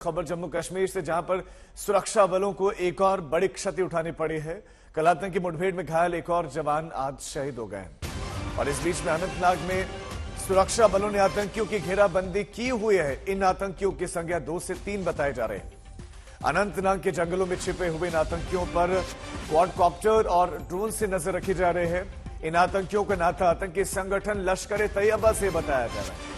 खबर जम्मू कश्मीर से, जहां पर सुरक्षा बलों को एक और बड़ी क्षति उठानी पड़ी है। कल आतंकी मुठभेड़ में घायल एक और जवान आज शहीद हो गए। और इस बीच में अनंतनाग में सुरक्षा बलों ने आतंकियों की घेराबंदी की हुई है। इन आतंकियों की संख्या 2 से 3 बताए जा रहे हैं। अनंतनाग के जंगलों में छिपे हुए इन आतंकियों पर क्वाडकॉप्टर और ड्रोन से नजर रखी जा रही है। इन आतंकियों का नाता आतंकी संगठन लश्कर ए तैयबा से बताया जा रहा है।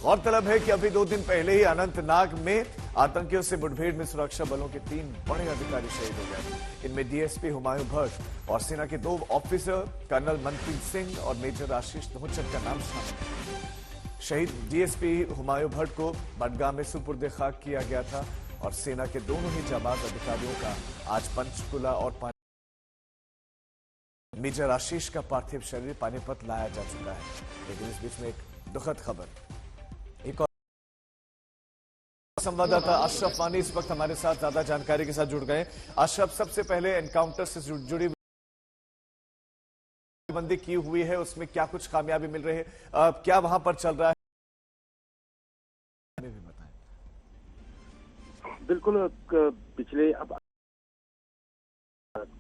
गौरतलब है कि अभी 2 दिन पहले ही अनंतनाग में आतंकियों से मुठभेड़ में सुरक्षा बलों के 3 बड़े अधिकारी शहीद हो गए। इनमें डीएसपी हुमायूं भट्ट और सेना के 2 ऑफिसर कर्नल मनप्रीत सिंह और मेजर आशीष धोचक का नाम शामिल है। शहीद डीएसपी हुमायूं भट्ट को बडगाम में सुपुर्द खाक किया गया था और सेना के दोनों ही जाबाज अधिकारियों का आज पंचकुला और मेजर आशीष का पार्थिव शरीर पानीपत लाया जा चुका है। लेकिन इस बीच में एक दुखद खबर, एक और संवाददाता अशरफ वानी इस वक्त हमारे साथ ज्यादा जानकारी के साथ जुड़ गए। अशरफ, सबसे पहले एनकाउंटर से जुड़ी बंदी की हुई है, उसमें क्या कुछ कामयाबी मिल रही है, क्या वहां पर चल रहा है, हमें भी बताएं। बिल्कुल, पिछले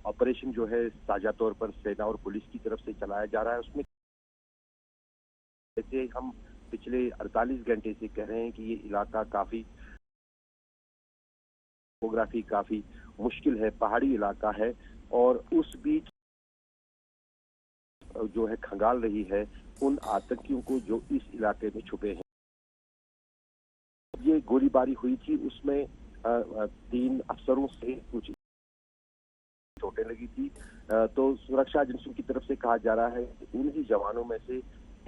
ऑपरेशन जो है साझा तौर पर सेना और पुलिस की तरफ से चलाया जा रहा है। उसमें जैसे हम पिछले 48 घंटे से कह रहे हैं कि ये इलाका टोपोग्राफी काफी मुश्किल है, पहाड़ी इलाका है और उस बीच जो है खंगाल रही है उन आतंकियों को जो इस इलाके में छुपे हैं। ये गोलीबारी हुई थी, उसमें 3 अफसरों से कुछ चोटें लगी थी। तो सुरक्षा एजेंसियों की तरफ से कहा जा रहा है कि उन्हीं जवानों में से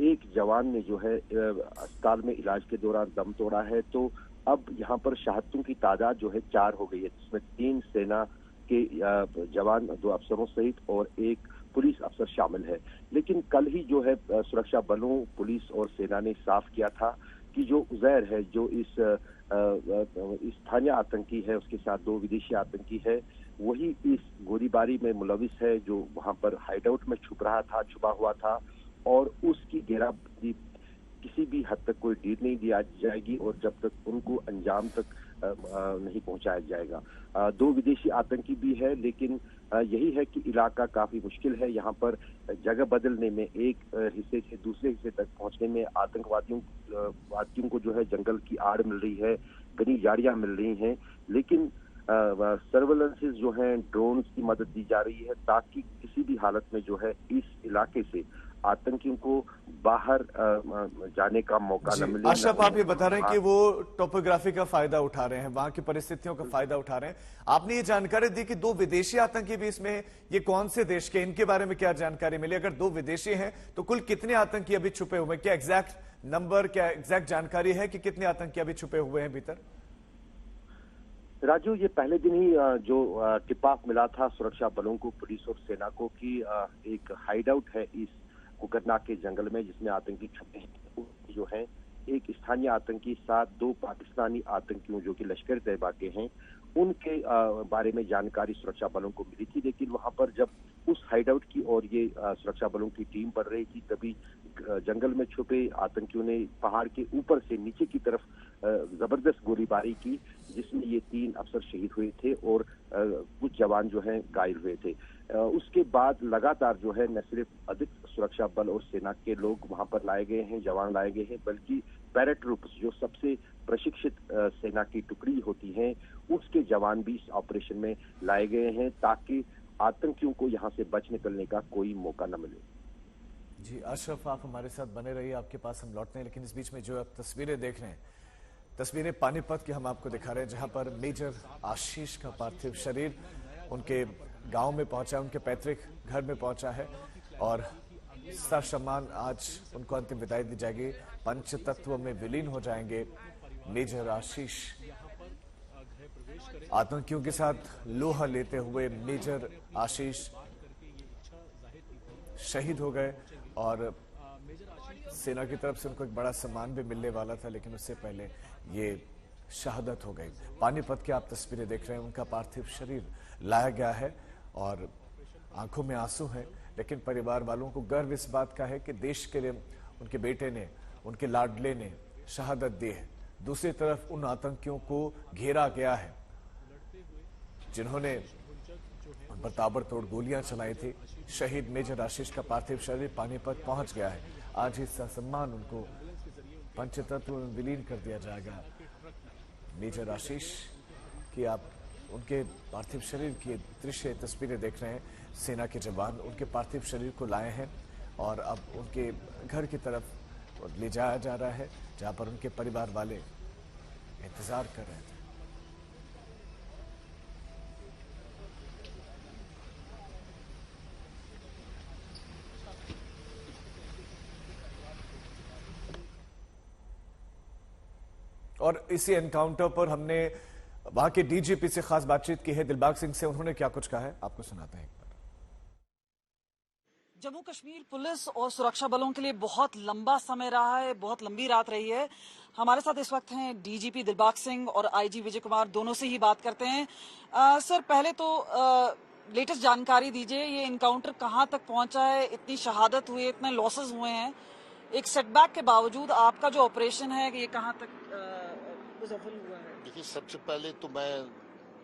एक जवान ने जो है अस्पताल में इलाज के दौरान दम तोड़ा है। तो अब यहाँ पर शहादतों की तादाद जो है 4 हो गई है, जिसमें 3 सेना के जवान, 2 अफसरों सहित और 1 पुलिस अफसर शामिल है। लेकिन कल ही जो है सुरक्षा बलों, पुलिस और सेना ने साफ किया था कि जो उजैर है, जो इस स्थानीय आतंकी है, उसके साथ 2 विदेशी आतंकी है, वही इस गोलीबारी में मुलविस है, जो वहां पर हाइडआउट में छुपा हुआ था और उसकी घेराबंदी किसी भी हद तक कोई डील नहीं दिया जाएगी और जब तक उनको अंजाम तक नहीं पहुंचाया जाएगा। 2 विदेशी आतंकी भी है, लेकिन यही है कि इलाका काफी मुश्किल है। यहाँ पर जगह बदलने में, एक हिस्से से दूसरे हिस्से तक पहुंचने में आतंकवादियों को जो है जंगल की आड़ मिल रही है, घनी झाड़ियां मिल रही हैं। लेकिन सर्वेलेंसेस जो हैं, ड्रोन की मदद दी जा रही है ताकि किसी भी हालत में जो है इस इलाके से आतंकियों को बाहर जाने का मौका न मिले। अशरफ, आप ये बता रहे हैं कि वो टोपोग्राफी का फायदा उठा रहे हैं, वहां की परिस्थितियों का फायदा उठा रहे हैं। आपने ये जानकारी दी कि 2 विदेशी आतंकी भी इसमें, ये कौन से देश के, इनके बारे में क्या जानकारी मिली? अगर 2 विदेशी हैं तो कुल कितने आतंकी अभी छुपे हुए हैं? क्या एग्जैक्ट नंबर, क्या एग्जैक्ट जानकारी है कि कितने आतंकी अभी छुपे हुए हैं भीतर? राजू, ये पहले दिन ही जो टिप ऑफ मिला था सुरक्षा बलों को, पुलिस और सेना को, कि एक हाइडआउट है इस कुकरनाग के जंगल में जिसमें आतंकी छुपे हैं। जो है एक स्थानीय आतंकी साथ 2 पाकिस्तानी आतंकियों जो कि लश्कर तैयबा के हैं, उनके बारे में जानकारी सुरक्षा बलों को मिली थी। लेकिन वहां पर जब उस हाइडआउट की और ये सुरक्षा बलों की टीम बढ़ रही थी, तभी जंगल में छुपे आतंकियों ने पहाड़ के ऊपर से नीचे की तरफ जबरदस्त गोलीबारी की, जिसमें ये 3 अफसर शहीद हुए थे और कुछ जवान जो हैं घायल हुए थे। उसके बाद लगातार जो है न सिर्फ अधिक सुरक्षा बल और सेना के लोग वहां पर लाए गए हैं, जवान लाए गए हैं, बल्कि पैराट्रूप्स, जो सबसे प्रशिक्षित सेना की टुकड़ी होती है, उसके जवान भी इस ऑपरेशन में लाए गए हैं ताकि आतंकियों को यहाँ से बच निकलने का कोई मौका न मिले। जी अशरफ, आप हमारे साथ बने रहिए, आपके पास हम लौटते हैं। लेकिन इस बीच में जो आप तस्वीरें देख रहे हैं, तस्वीरें पानीपत की हम आपको दिखा रहे हैं, जहां पर मेजर आशीष का पार्थिव शरीर उनके गांव में पहुंचा है, उनके पैतृक घर में पहुंचा है और ससम्मान आज उनको अंतिम विदाई दी जाएगी। पंचतत्व में विलीन हो जाएंगे मेजर आशीष। आतंकियों के साथ लोहा लेते हुए मेजर आशीष शहीद हो गए और सेना की तरफ से उनको एक बड़ा सम्मान भी मिलने वाला था, लेकिन उससे पहले ये शहादत हो गई। पानीपत की आप तस्वीरें देख रहे हैं, उनका पार्थिव शरीर लाया गया है और आंखों में आंसू है, लेकिन परिवार वालों को गर्व इस बात का है कि देश के लिए उनके बेटे ने, उनके लाडले ने शहादत दी है। दूसरी तरफ उन आतंकियों को घेरा गया है जिन्होंने उन पर ताबड़तोड़ गोलियां चलाई थी। शहीद मेजर आशीष का पार्थिव शरीर पानीपत पहुंच गया है। आज ही ससम्मान उनको पंचतत्व में विलीन कर दिया जाएगा। मेजर आशीष की आप उनके पार्थिव शरीर की दृश्य तस्वीरें देख रहे हैं। सेना के जवान उनके पार्थिव शरीर को लाए हैं और अब उनके घर की तरफ ले जाया जा रहा है, जहां पर उनके परिवार वाले इंतजार कर रहे थे। और इसी एनकाउंटर पर हमने वहां के डीजीपी से खास बातचीत की है, दिलबाग सिंह से। उन्होंने क्या कुछ कहा है आपको सुनाते हैं एक बार। जम्मू कश्मीर पुलिस और सुरक्षा बलों के लिए बहुत लंबा समय रहा है, बहुत लंबी रात रही है। हमारे साथ इस वक्त हैं डीजीपी दिलबाग सिंह और आईजी विजय कुमार, दोनों से ही बात करते हैं। सर, पहले तो लेटेस्ट जानकारी दीजिए, ये इनकाउंटर कहां तक पहुंचा है? इतनी शहादत हुई, इतने लॉसेस हुए हैं, एक सेटबैक के बावजूद आपका जो ऑपरेशन है ये कहां तक सफल हुआ है? देखिए, सबसे पहले तो मैं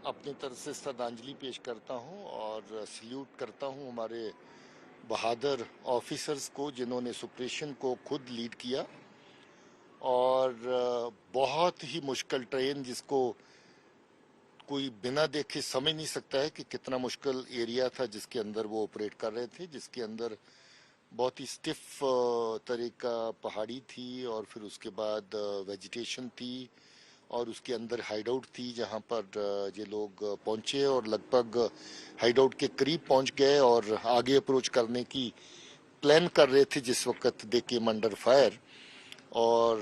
अपनी तरफ से श्रद्धांजलि पेश करता हूं और सल्यूट करता हूं हमारे बहादुर ऑफिसर्स को जिन्होंने इस ऑपरेशन को खुद लीड किया। और बहुत ही मुश्किल ट्रेन, जिसको कोई बिना देखे समझ नहीं सकता है कि कितना मुश्किल एरिया था जिसके अंदर वो ऑपरेट कर रहे थे, जिसके अंदर बहुत ही स्टिफ तरह का पहाड़ी थी और फिर उसके बाद वेजिटेशन थी और उसके अंदर हाइड आउट थी, जहां पर ये लोग पहुंचे और लगभग हाइड आउट के करीब पहुंच गए और आगे अप्रोच करने की प्लान कर रहे थे जिस वक्त दे केम अंडर फायर। और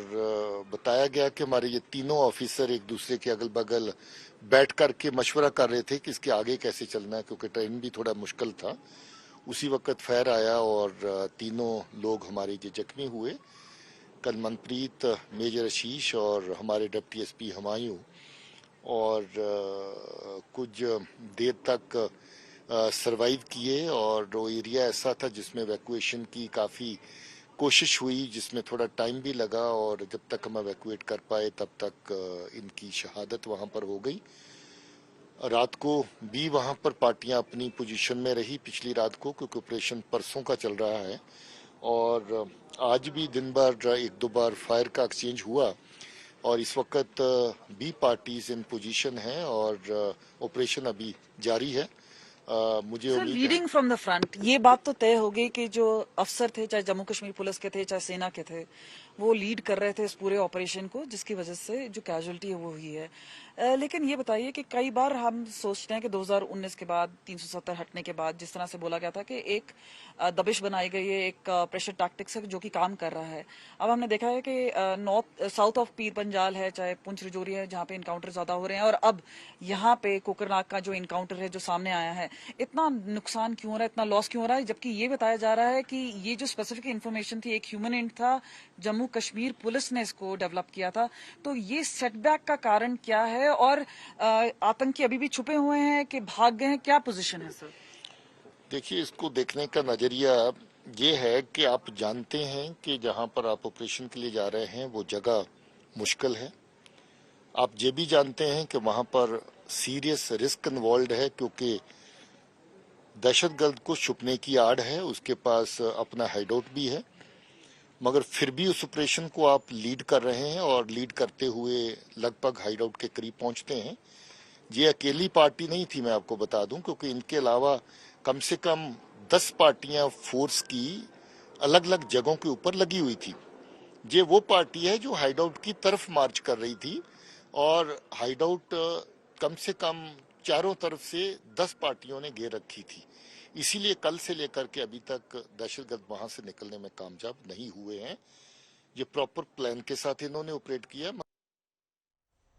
बताया गया कि हमारे ये तीनों ऑफिसर एक दूसरे के अगल बगल बैठ करके मशवरा कर रहे थे कि इसके आगे कैसे चलना है, क्योंकि ट्रेन भी थोड़ा मुश्किल था। उसी वक्त फायर आया और तीनों लोग हमारे जो जख्मी हुए, कल मनप्रीत, मेजर आशीष और हमारे डिप्टी एसपी हुमायूं, और कुछ देर तक सरवाइव किए। और वो एरिया ऐसा था जिसमें इवैक्यूएशन की काफ़ी कोशिश हुई, जिसमें थोड़ा टाइम भी लगा और जब तक हम इवैक्यूएट कर पाए तब तक इनकी शहादत वहाँ पर हो गई। रात को भी वहाँ पर पार्टियां अपनी पोजीशन में रही पिछली रात को, क्योंकि ऑपरेशन परसों का चल रहा है। और आज भी दिन भर एक दो बार फायर का एक्सचेंज हुआ और इस वक्त भी पार्टीज इन पोजीशन हैं और ऑपरेशन अभी जारी है। मुझे sir, leading from the front, ये बात तो तय हो गई कि जो अफसर थे, चाहे जम्मू कश्मीर पुलिस के थे चाहे सेना के थे, वो लीड कर रहे थे इस पूरे ऑपरेशन को, जिसकी वजह से जो कैजुअलिटी है वो हुई है। लेकिन ये बताइए कि कई बार हम सोचते हैं कि 2019 के बाद 370 हटने के बाद जिस तरह से बोला गया था कि एक दबिश बनाई गई है, एक प्रेशर टैक्टिक्स है जो कि काम कर रहा है। अब हमने देखा है कि साउथ ऑफ पीर पंजाल है, चाहे पुंछ रजौरी है, जहाँ पे इनकाउंटर ज्यादा हो रहे हैं, और अब यहाँ पे कोकरनाग का जो इनकाउंटर है जो सामने आया है, इतना नुकसान क्यों हो रहा है, इतना लॉस क्यों हो रहा है? जबकि ये बताया जा रहा है कि ये जो स्पेसिफिक इन्फॉर्मेशन थी, एक ह्यूमन एंड था, जम्मू कश्मीर पुलिस ने इसको डेवलप किया था। तो ये सेटबैक का कारण क्या है और आतंकी अभी भी छुपे हुए हैं कि भाग गए हैं? क्या पोजीशन है सर? देखिए, इसको देखने का नजरिया ये है कि आप जानते हैं कि जहां पर आप ऑपरेशन के लिए जा रहे हैं वो जगह मुश्किल है। आप ये भी जानते हैं कि वहां पर सीरियस रिस्क इन्वॉल्व है, क्योंकि दहशतगर्द को छुपने की आड़ है, उसके पास अपना हाइड आउट भी है, मगर फिर भी उस ऑपरेशन को आप लीड कर रहे हैं और लीड करते हुए लगभग हाइड आउट के करीब पहुंचते हैं। ये अकेली पार्टी नहीं थी, मैं आपको बता दूं, क्योंकि इनके अलावा कम से कम 10 पार्टियां फोर्स की अलग अलग जगहों के ऊपर लगी हुई थी। ये वो पार्टी है जो हाइड आउट की तरफ मार्च कर रही थी और हाइड आउट कम से कम चारों तरफ से 10 पार्टियों ने घेर रखी थी। इसीलिए कल से लेकर के अभी तक दहशतगर्द वहां से निकलने में कामयाब नहीं हुए हैं। ये प्रॉपर प्लान के साथ इन्होंने ऑपरेट किया।